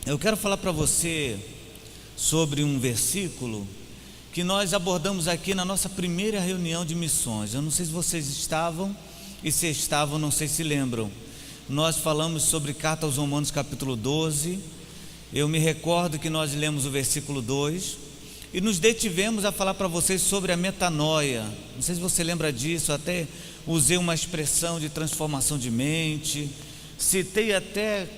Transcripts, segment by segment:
Eu quero falar para você sobre um versículo que nós abordamos aqui na nossa primeira reunião de missões. Eu não sei se vocês estavam, e se estavam, não sei se lembram. Nós falamos sobre Carta aos Romanos capítulo 12. Eu me recordo que nós lemos o versículo 2 e nos detivemos a falar para vocês sobre a metanoia. Não sei se você lembra disso, até usei uma expressão de transformação de mente, citei até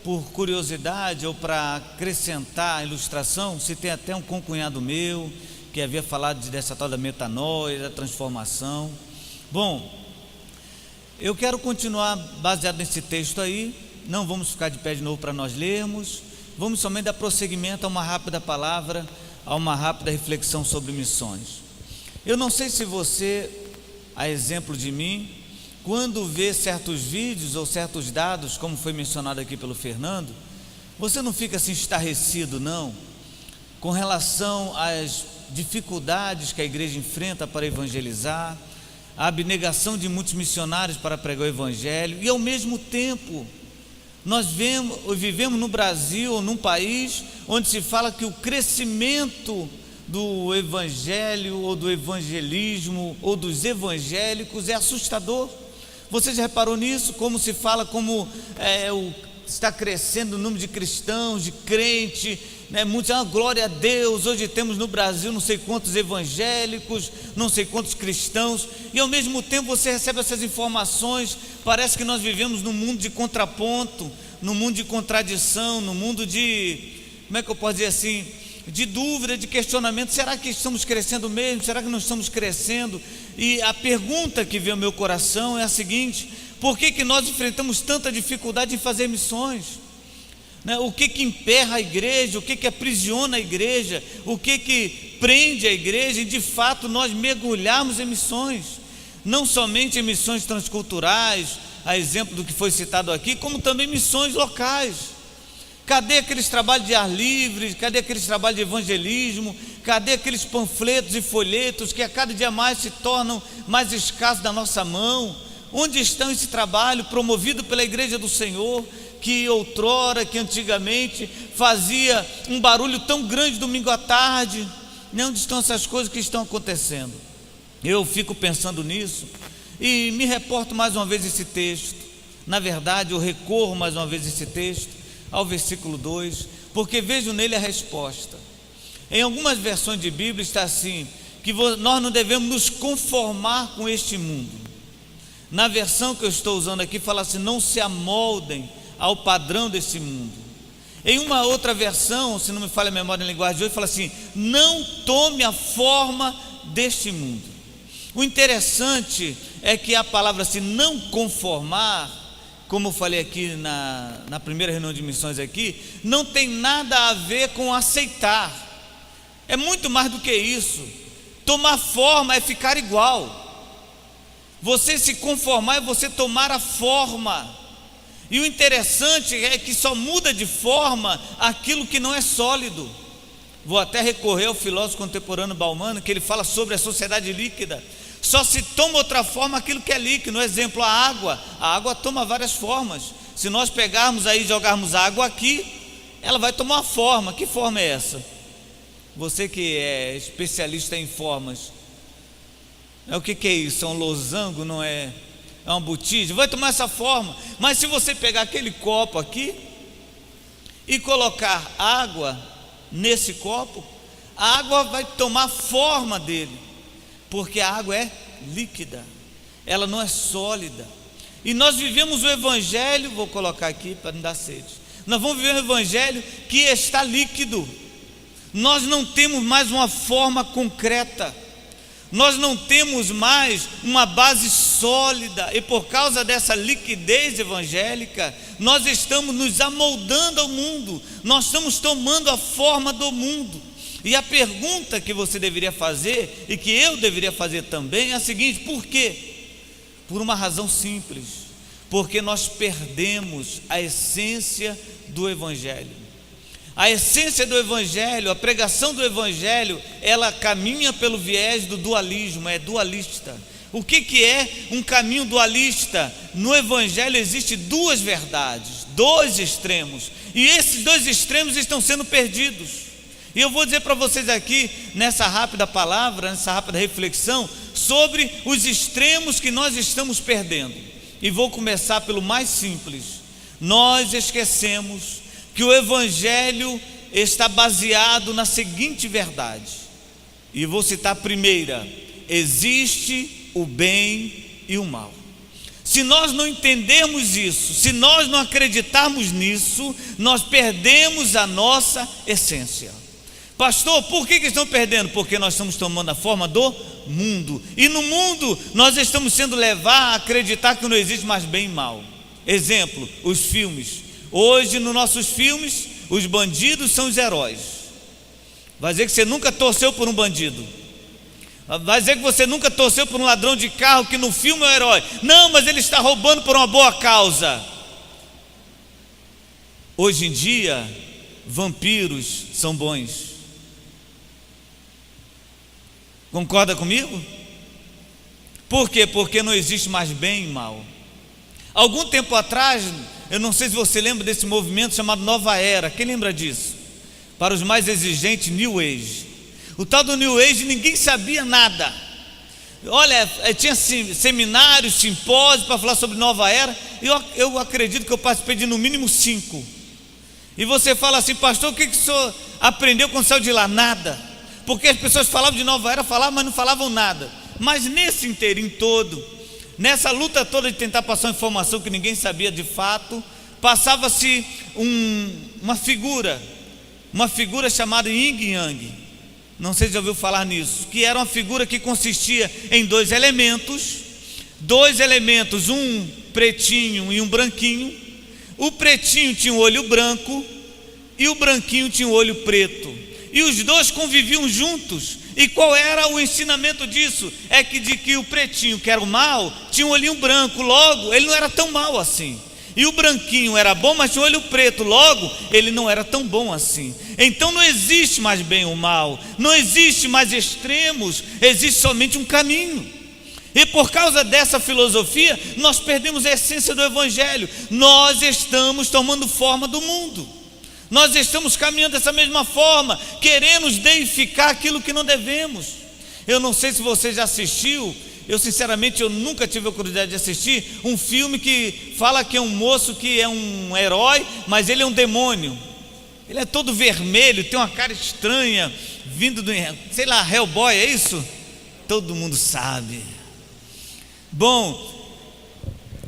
por curiosidade ou para acrescentar a ilustração, citei até um concunhado meu que havia falado dessa tal da metanoia, da transformação. Bom, eu quero continuar baseado nesse texto aí, não vamos ficar de pé de novo para nós lermos, vamos somente dar prosseguimento a uma rápida palavra, a uma rápida reflexão sobre missões. Eu não sei se você, a exemplo de mim, quando vê certos vídeos ou certos dados, como foi mencionado aqui pelo Fernando, você não fica assim estarrecido não, com relação às dificuldades que a igreja enfrenta para evangelizar, a abnegação de muitos missionários para pregar o evangelho, e ao mesmo tempo nós vivemos no Brasil ou num país onde se fala que o crescimento do evangelho ou do evangelismo ou dos evangélicos é assustador. Você já reparou nisso? Como se fala, está crescendo o número de cristãos, de crente, né? Muitos, glória a Deus, hoje temos no Brasil não sei quantos evangélicos, não sei quantos cristãos, e ao mesmo tempo você recebe essas informações, parece que nós vivemos num mundo de contraponto, num mundo de contradição, num mundo de, como é que eu posso dizer assim, de dúvida, de questionamento. Será que estamos crescendo mesmo? Será que não estamos crescendo? E a pergunta que veio ao meu coração é a seguinte: por que nós enfrentamos tanta dificuldade em fazer missões? Né? O que emperra a igreja? O que aprisiona a igreja? O que prende a igreja em de fato nós mergulharmos em missões? Não somente em missões transculturais, a exemplo do que foi citado aqui, como também missões locais. Cadê aqueles trabalhos de ar livre? Cadê aqueles trabalhos de evangelismo? Cadê aqueles panfletos e folhetos que a cada dia mais se tornam mais escassos da nossa mão? Onde estão esse trabalho promovido pela Igreja do Senhor, que outrora, que antigamente fazia um barulho tão grande domingo à tarde? Onde estão essas coisas que estão acontecendo? Eu fico pensando nisso e me reporto mais uma vez esse texto. Na verdade, eu recorro mais uma vez esse texto ao versículo 2, porque vejo nele a resposta. Em algumas versões de Bíblia está assim, que nós não devemos nos conformar com este mundo. Na versão que eu estou usando aqui fala assim: não se amoldem ao padrão desse mundo. Em uma outra versão, se não me falha a memória em linguagem de hoje, fala assim: não tome a forma deste mundo. O interessante é que a palavra assim, não conformar, como eu falei aqui na primeira reunião de missões aqui, não tem nada a ver com aceitar. É muito mais do que isso. Tomar forma é ficar igual. Você se conformar é você tomar a forma. E o interessante é que só muda de forma aquilo que não é sólido. Vou até recorrer ao filósofo contemporâneo Bauman, que ele fala sobre a sociedade líquida. Só se toma outra forma aquilo que é líquido. No exemplo, a água toma várias formas. Se nós pegarmos aí e jogarmos água aqui, ela vai tomar uma forma. Que forma é essa? Você que é especialista em formas, o que é isso? É um losango, não é? É uma botija? Vai tomar essa forma. Mas se você pegar aquele copo aqui e colocar água nesse copo, a água vai tomar forma dele, porque a água é líquida, ela não é sólida. E nós vivemos o evangelho, vou colocar aqui para não dar sede, nós vamos viver o evangelho que está líquido. Nós não temos mais uma forma concreta, nós não temos mais uma base sólida, e por causa dessa liquidez evangélica, nós estamos nos amoldando ao mundo, nós estamos tomando a forma do mundo. E a pergunta que você deveria fazer, e que eu deveria fazer também, é a seguinte: por quê? Por uma razão simples: porque nós perdemos a essência do evangelho. A essência do evangelho, a pregação do evangelho, ela caminha pelo viés do dualismo, é dualista. O que é um caminho dualista? No evangelho existe duas verdades, dois extremos, E esses dois extremos estão sendo perdidos. E eu vou dizer para vocês aqui, nessa rápida palavra, nessa rápida reflexão, sobre os extremos que nós estamos perdendo. E vou começar pelo mais simples. Nós esquecemos que o Evangelho está baseado na seguinte verdade. E vou citar a primeira: existe o bem e o mal. Se nós não entendermos isso, se nós não acreditarmos nisso, nós perdemos a nossa essência. Pastor, por que estão perdendo? Porque nós estamos tomando a forma do mundo. E no mundo nós estamos sendo levados a acreditar que não existe mais bem e mal. Exemplo, os filmes. Hoje nos nossos filmes, os bandidos são os heróis. Vai dizer que você nunca torceu por um bandido. Vai dizer que você nunca torceu por um ladrão de carro, que no filme é o herói. Não, mas ele está roubando por uma boa causa. Hoje em dia, vampiros são bons. Concorda comigo? Por quê? Porque não existe mais bem e mal. Algum tempo atrás, eu não sei se você lembra desse movimento chamado Nova Era. Quem lembra disso? Para os mais exigentes, New Age. O tal do New Age ninguém sabia nada. Olha, tinha seminários, simpósios para falar sobre Nova Era. Eu acredito que eu participei de no mínimo 5. E você fala assim: pastor, o que o senhor aprendeu quando saiu de lá? Nada. Porque as pessoas falavam de Nova Era, falavam, mas não falavam nada. Mas nesse inteirinho todo, nessa luta toda de tentar passar uma informação que ninguém sabia de fato, passava-se uma figura chamada Yin e Yang. Não sei se já ouviu falar nisso. Que era uma figura que consistia em dois elementos, um pretinho e um branquinho. O pretinho tinha um olho branco e o branquinho tinha um olho preto. E os dois conviviam juntos. E qual era o ensinamento disso? É que o pretinho, que era o mal, tinha um olhinho branco, logo ele não era tão mal assim. E o branquinho era bom, mas tinha o olho preto, logo ele não era tão bom assim. Então não existe mais bem ou mal, não existe mais extremos, existe somente um caminho. E por causa dessa filosofia, nós perdemos a essência do Evangelho. Nós estamos tomando forma do mundo. Nós estamos caminhando dessa mesma forma, querendo deificar aquilo que não devemos. Eu não sei se você já assistiu. Eu sinceramente nunca tive a curiosidade de assistir um filme que fala que é um moço que é um herói, mas ele é um demônio. Ele é todo vermelho, tem uma cara estranha, vindo do, sei lá, Hellboy, é isso? Todo mundo sabe. Bom,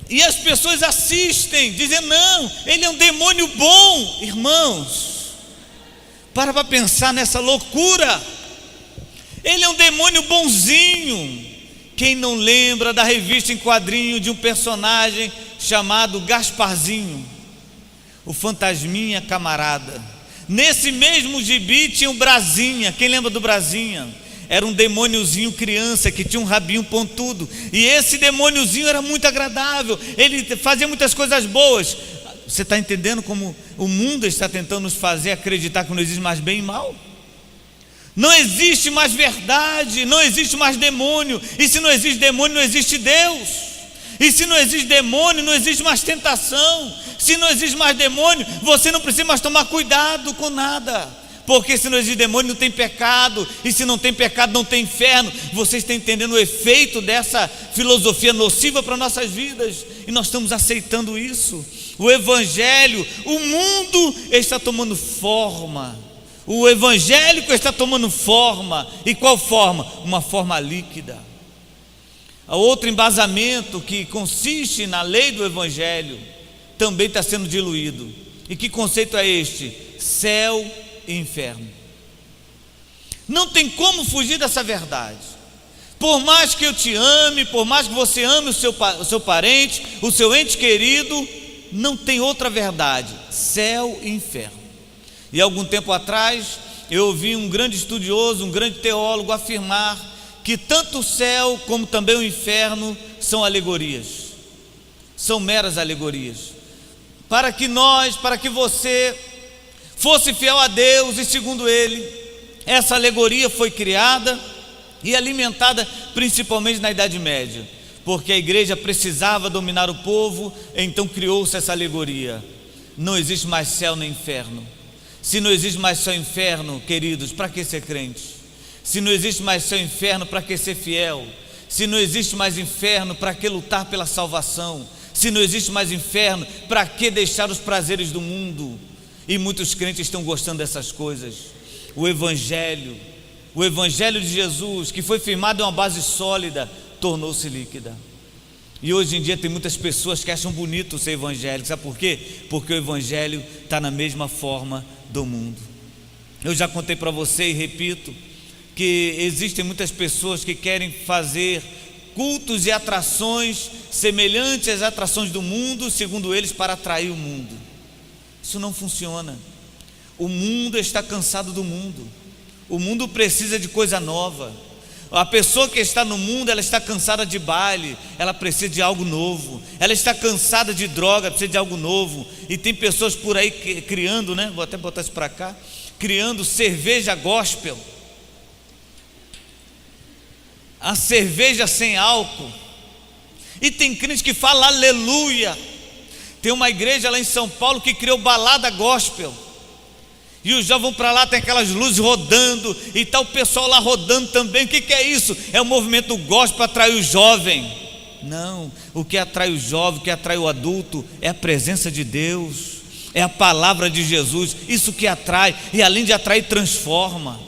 e as pessoas assistem, dizendo: não, ele é um demônio bom. Irmãos, para pensar nessa loucura. Ele é um demônio bonzinho. Quem não lembra da revista em quadrinho de um personagem chamado Gasparzinho, o fantasminha camarada? Nesse mesmo gibi tinha o Brasinha. Quem lembra do Brasinha? Era um demôniozinho criança que tinha um rabinho pontudo. E esse demôniozinho era muito agradável. Ele fazia muitas coisas boas. Você está entendendo como o mundo está tentando nos fazer acreditar que não existe mais bem e mal? Não existe mais verdade, não existe mais demônio. E se não existe demônio, não existe Deus. E se não existe demônio, não existe mais tentação. Se não existe mais demônio, você não precisa mais tomar cuidado com nada. Porque se não existe demônio, não tem pecado. E se não tem pecado, não tem inferno. Você está entendendo o efeito dessa filosofia nociva para nossas vidas. E nós estamos aceitando isso. O Evangelho, o mundo está tomando forma. O evangélico está tomando forma. E qual forma? Uma forma líquida. Outro embasamento que consiste na lei do Evangelho também está sendo diluído. E que conceito é este? Céu e inferno. Não tem como fugir dessa verdade. Por mais que eu te ame, por mais que você ame o seu parente, o seu ente querido, não tem outra verdade: céu e inferno. E algum tempo atrás eu ouvi um grande estudioso, um grande teólogo afirmar que tanto o céu como também o inferno são alegorias, são meras alegorias, para que você fosse fiel a Deus. E segundo ele, essa alegoria foi criada e alimentada principalmente na Idade Média, porque a igreja precisava dominar o povo, então criou-se essa alegoria. não existe mais céu nem inferno. Se não existe mais céu e inferno, queridos, para que ser crente? Se não existe mais céu e inferno, para que ser fiel? Se não existe mais inferno, para que lutar pela salvação? Se não existe mais inferno, para que deixar os prazeres do mundo? E muitos crentes estão gostando dessas coisas. O Evangelho de Jesus, que foi firmado em uma base sólida, tornou-se líquida. E hoje em dia tem muitas pessoas que acham bonito ser evangélico. Sabe por quê? Porque o Evangelho está na mesma forma do mundo. Eu já contei para você e repito, que existem muitas pessoas que querem fazer cultos e atrações semelhantes às atrações do mundo, segundo eles, para atrair o mundo. Isso não funciona. O mundo está cansado do mundo. O mundo precisa de coisa nova. A pessoa que está no mundo, ela está cansada de baile, ela precisa de algo novo. Ela está cansada de droga, precisa de algo novo. E tem pessoas por aí criando, né? Vou até botar isso para cá, criando cerveja gospel. A cerveja sem álcool. E tem crente que fala aleluia. Tem uma igreja lá em São Paulo que criou balada gospel. E os jovens vão para lá, tem aquelas luzes rodando, e está o pessoal lá rodando também. O que é isso? É o movimento do gospel para atrair o jovem. Não, o que atrai o jovem, o que atrai o adulto é a presença de Deus, é a palavra de Jesus. Isso que atrai, e além de atrair, transforma.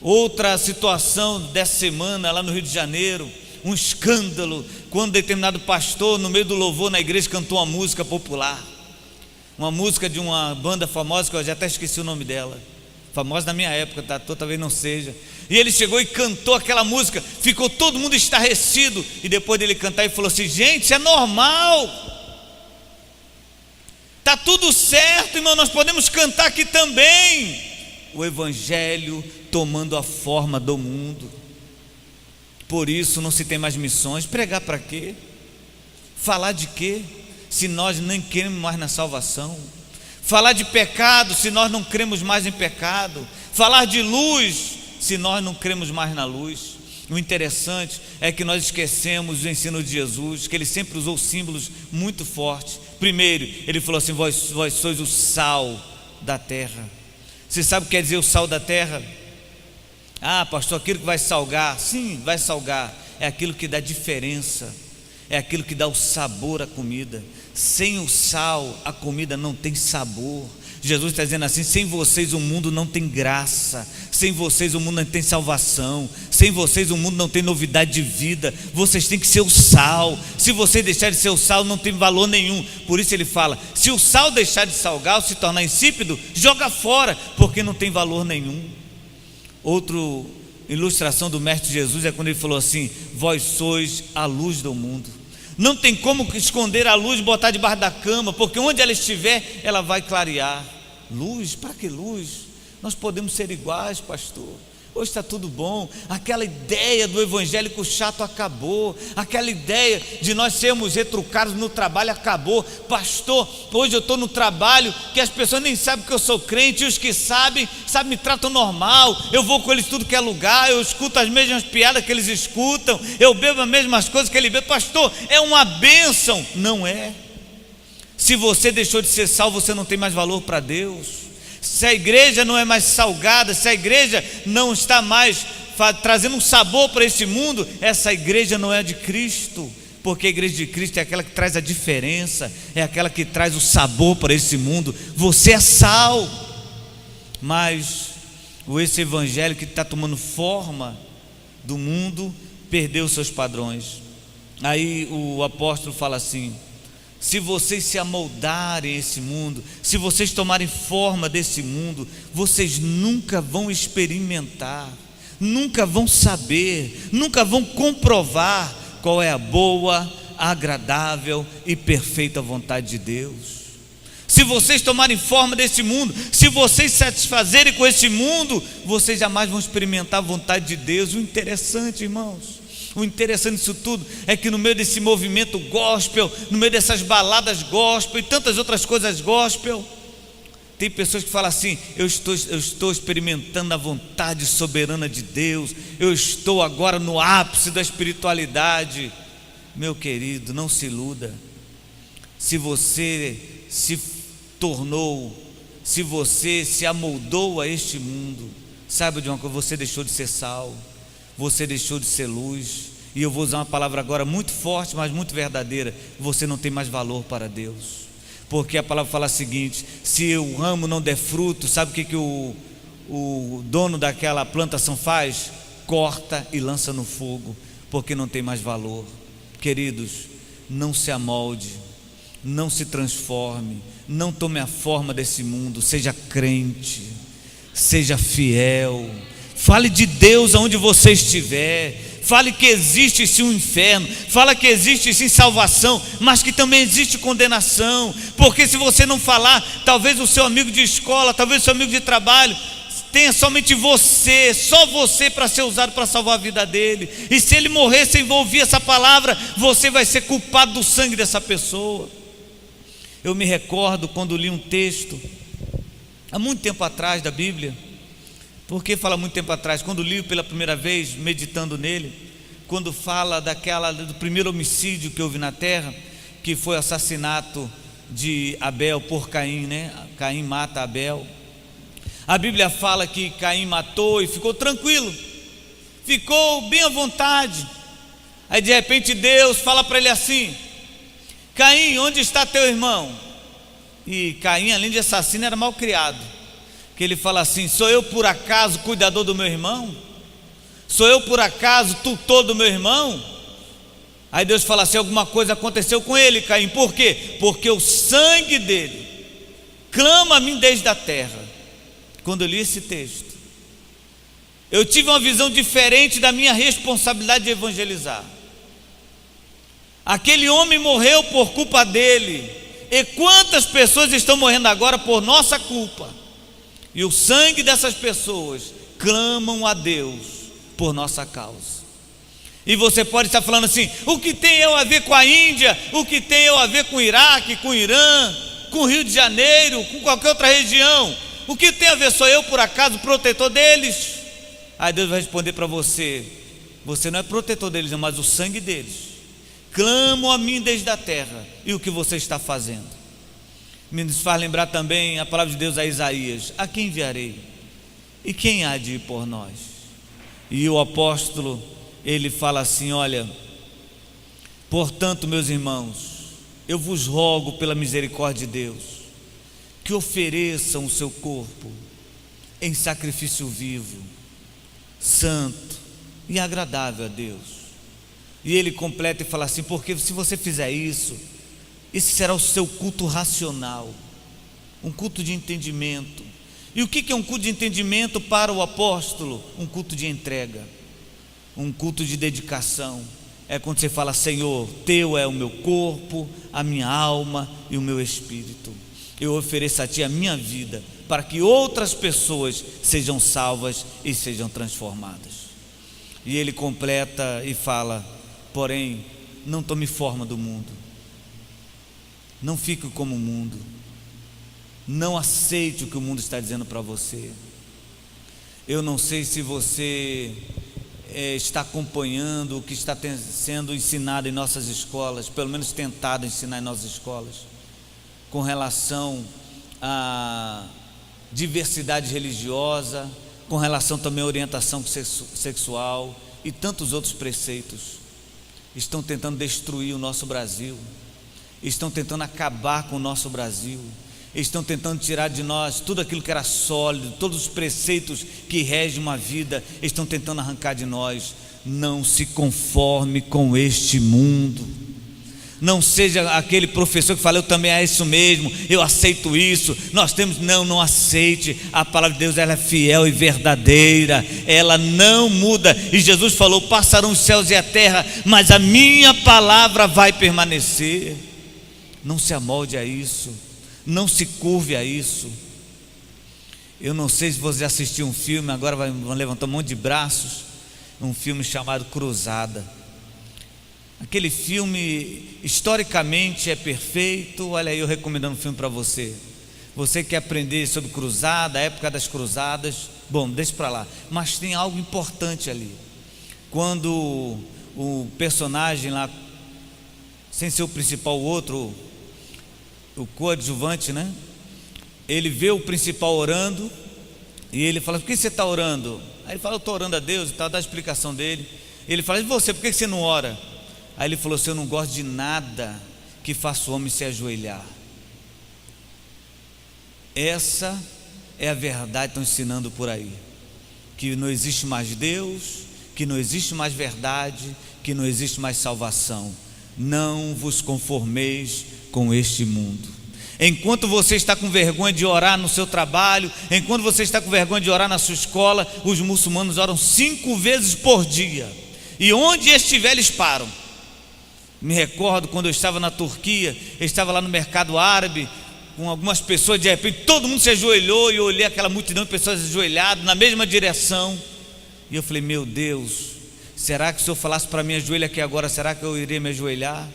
Outra situação dessa semana lá no Rio de Janeiro, um escândalo, quando determinado pastor no meio do louvor na igreja cantou uma música popular, uma música de uma banda famosa, que eu já até esqueci o nome dela, famosa na minha época, tá? Talvez não seja. E ele chegou e cantou aquela música, ficou todo mundo estarrecido, e depois dele cantar, ele falou assim: gente, isso é normal, está tudo certo, irmão, nós podemos cantar aqui também. O Evangelho tomando a forma do mundo. Por isso não se tem mais missões. Pregar para quê? Falar de quê? Se nós nem cremos mais na salvação. Falar de pecado, se nós não cremos mais em pecado. Falar de luz, se nós não cremos mais na luz. O interessante é que nós esquecemos o ensino de Jesus, que ele sempre usou símbolos muito fortes. Primeiro, ele falou assim: vós sois o sal da terra. Você sabe o que quer dizer o sal da terra? Ah, pastor, aquilo que vai salgar. Sim, vai salgar. É aquilo que dá diferença, é aquilo que dá o sabor à comida. Sem o sal, a comida não tem sabor. Jesus está dizendo assim: sem vocês o mundo não tem graça, sem vocês o mundo não tem salvação, sem vocês o mundo não tem novidade de vida. Vocês têm que ser o sal. Se vocês deixarem de ser o sal, não tem valor nenhum. Por isso ele fala: se o sal deixar de salgar ou se tornar insípido, joga fora, porque não tem valor nenhum. Outra ilustração do mestre Jesus é quando ele falou assim: vós sois a luz do mundo. Não tem como esconder a luz e botar debaixo da cama, porque onde ela estiver, ela vai clarear. Luz? Para que luz? Nós podemos ser iguais, pastor. Hoje está tudo bom. Aquela ideia do evangélico chato acabou. Aquela ideia de nós sermos retrucados no trabalho acabou. Pastor, hoje eu estou no trabalho que as pessoas nem sabem que eu sou crente, e os que sabem, me tratam normal. Eu vou com eles tudo que é lugar, eu escuto as mesmas piadas que eles escutam, eu bebo as mesmas coisas que ele bebe. Pastor, é uma bênção. Não é. Se você deixou de ser salvo, você não tem mais valor para Deus. Se a igreja não é mais salgada, se a igreja não está mais trazendo um sabor para esse mundo, essa igreja não é de Cristo. Porque a igreja de Cristo é aquela que traz a diferença, é aquela que traz o sabor para esse mundo. Você é sal. Mas esse evangelho que está tomando forma do mundo perdeu seus padrões. Aí o apóstolo fala assim: se vocês se amoldarem a esse mundo, se vocês tomarem forma desse mundo, vocês nunca vão experimentar, nunca vão saber, nunca vão comprovar qual é a boa, agradável e perfeita vontade de Deus. Se vocês tomarem forma desse mundo, se vocês se satisfazerem com esse mundo, vocês jamais vão experimentar a vontade de Deus. O interessante, irmãos, o interessante disso tudo é que no meio desse movimento gospel, no meio dessas baladas gospel e tantas outras coisas gospel, tem pessoas que falam assim: eu estou experimentando a vontade soberana de Deus, eu estou agora no ápice da espiritualidade. Meu querido, não se iluda. Se você se tornou, se você se amoldou a este mundo, saiba de uma coisa: você deixou de ser sal, você deixou de ser luz. E eu vou usar uma palavra agora muito forte, mas muito verdadeira: você não tem mais valor para Deus. Porque a palavra fala o seguinte: se o ramo não der fruto, sabe o que o dono daquela plantação faz? Corta e lança no fogo, porque não tem mais valor. Queridos, não se amolde, não se transforme, não tome a forma desse mundo. Seja crente, seja fiel, fale de Deus aonde você estiver. Fale que existe sim um inferno, fala que existe sim salvação, mas que também existe condenação. Porque se você não falar, talvez o seu amigo de escola, talvez o seu amigo de trabalho tenha somente você, só você para ser usado para salvar a vida dele. E se ele morrer sem ouvir essa palavra, você vai ser culpado do sangue dessa pessoa. Eu me recordo quando li um texto há muito tempo atrás da Bíblia. Por que fala muito tempo atrás? Quando li pela primeira vez, meditando nele, quando fala do primeiro homicídio que houve na terra, que foi o assassinato de Abel por Caim, né? Caim mata Abel. A Bíblia fala que Caim matou e ficou tranquilo, ficou bem à vontade. Aí de repente Deus fala para ele assim: Caim, onde está teu irmão? E Caim, além de assassino, era mal criado. Que ele fala assim: sou eu por acaso cuidador do meu irmão? Sou eu por acaso tutor do meu irmão? Aí Deus fala assim: alguma coisa aconteceu com ele, Caim. Por quê? Porque o sangue dele clama a mim desde a terra. Quando eu li esse texto, eu tive uma visão diferente da minha responsabilidade de evangelizar. Aquele homem morreu por culpa dele, e quantas pessoas estão morrendo agora por nossa culpa? E o sangue dessas pessoas clamam a Deus por nossa causa. E você pode estar falando assim: o que tem eu a ver com a Índia? O que tem eu a ver com o Iraque, com o Irã, com o Rio de Janeiro, com qualquer outra região? O que tem a ver? Sou eu por acaso protetor deles? Aí Deus vai responder para você: você não é protetor deles, não, mas o sangue deles clamam a mim desde a terra. E o que você está fazendo? Me faz lembrar também a palavra de Deus a Isaías: a quem enviarei? E quem há de ir por nós? E o apóstolo, ele fala assim: olha, portanto, meus irmãos, eu vos rogo pela misericórdia de Deus, que ofereçam o seu corpo em sacrifício vivo, santo e agradável a Deus. E ele completa e fala assim: porque se você fizer isso, esse será o seu culto racional, um culto de entendimento. E o que é um culto de entendimento para o apóstolo? Um culto de entrega, um culto de dedicação. É quando você fala: Senhor, teu é o meu corpo, a minha alma e o meu espírito. Eu ofereço a ti a minha vida, para que outras pessoas sejam salvas e sejam transformadas. E ele completa e fala: porém, não tome forma do mundo, não fique como o mundo, não aceite o que o mundo está dizendo para você. Eu não sei se você está acompanhando o que está sendo ensinado em nossas escolas, pelo menos tentado ensinar em nossas escolas, com relação à diversidade religiosa, com relação também à orientação sexual e tantos outros preceitos. Estão tentando destruir o nosso Brasil, estão tentando acabar com o nosso Brasil, estão tentando tirar de nós tudo aquilo que era sólido, todos os preceitos que regem uma vida, estão tentando arrancar de nós. Não se conforme com este mundo, não seja aquele professor que fala: eu também é isso mesmo, eu aceito isso, nós temos. Não aceite. A palavra de Deus, ela é fiel e verdadeira, ela não muda. E Jesus falou: passarão os céus e a terra, mas a minha palavra vai permanecer. Não se amolde a isso, não se curve a isso. Eu não sei se você assistiu um filme, agora vão levantar um monte de braços, um filme chamado Cruzada. Aquele filme historicamente é perfeito. Olha aí, eu recomendando um filme para você. Você quer aprender sobre cruzada, a época das cruzadas? Bom, deixa para lá. Mas tem algo importante ali. Quando o personagem lá, sem ser o principal, o outro, o coadjuvante, né? ele vê o principal orando, e ele fala: por que você está orando? Aí ele fala: eu estou orando a Deus e tal, dá a explicação dele. Ele fala: e você, por que você não ora? Aí ele falou assim: eu não gosto de nada que faça o homem se ajoelhar. Essa é a verdade que estão ensinando por aí, que não existe mais Deus, que não existe mais verdade, que não existe mais salvação. Não vos conformeis com este mundo. Enquanto você está com vergonha de orar no seu trabalho, enquanto você está com vergonha de orar na sua escola, os muçulmanos oram 5 vezes por dia, e onde estiver eles param. Me recordo quando eu estava na Turquia, eu estava lá no mercado árabe, com algumas pessoas, de repente todo mundo se ajoelhou, e eu olhei aquela multidão de pessoas ajoelhadas na mesma direção, e eu falei: meu Deus, será que se eu falasse para mim ajoelha aqui agora, será que eu iria me ajoelhar?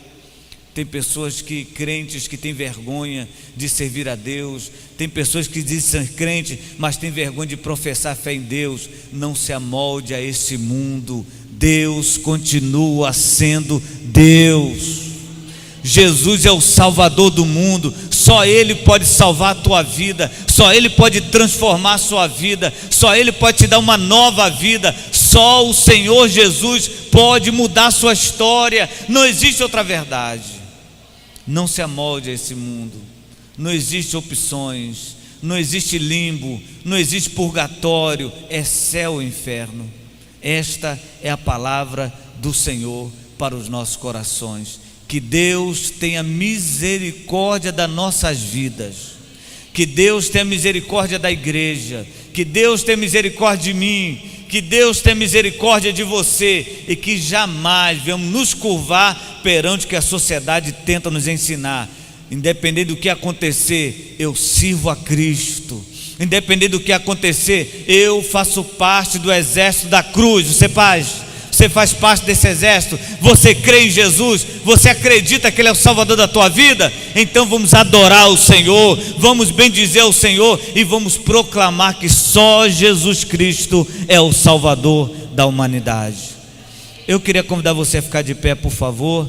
Tem pessoas crentes que têm vergonha de servir a Deus, tem pessoas que dizem ser crente, mas têm vergonha de professar fé em Deus. Não se amolde a esse mundo, Deus continua sendo Deus. Jesus é o Salvador do mundo, só Ele pode salvar a tua vida, só Ele pode transformar a sua vida, só Ele pode te dar uma nova vida, só o Senhor Jesus pode mudar a sua história, não existe outra verdade. Não se amolde a esse mundo, não existe opções, não existe limbo, não existe purgatório, é céu e inferno. Esta é a palavra do Senhor para os nossos corações. Que Deus tenha misericórdia das nossas vidas, que Deus tenha misericórdia da igreja, que Deus tenha misericórdia de mim, que Deus tenha misericórdia de você, e que jamais venhamos nos curvar perante o que a sociedade tenta nos ensinar. Independente do que acontecer, eu sirvo a Cristo. Independente do que acontecer, eu faço parte do exército da cruz. Você faz parte desse exército, você crê em Jesus, você acredita que Ele é o Salvador da tua vida? Então vamos adorar o Senhor, vamos bendizer o Senhor e vamos proclamar que só Jesus Cristo é o Salvador da humanidade. Eu queria convidar você a ficar de pé, por favor.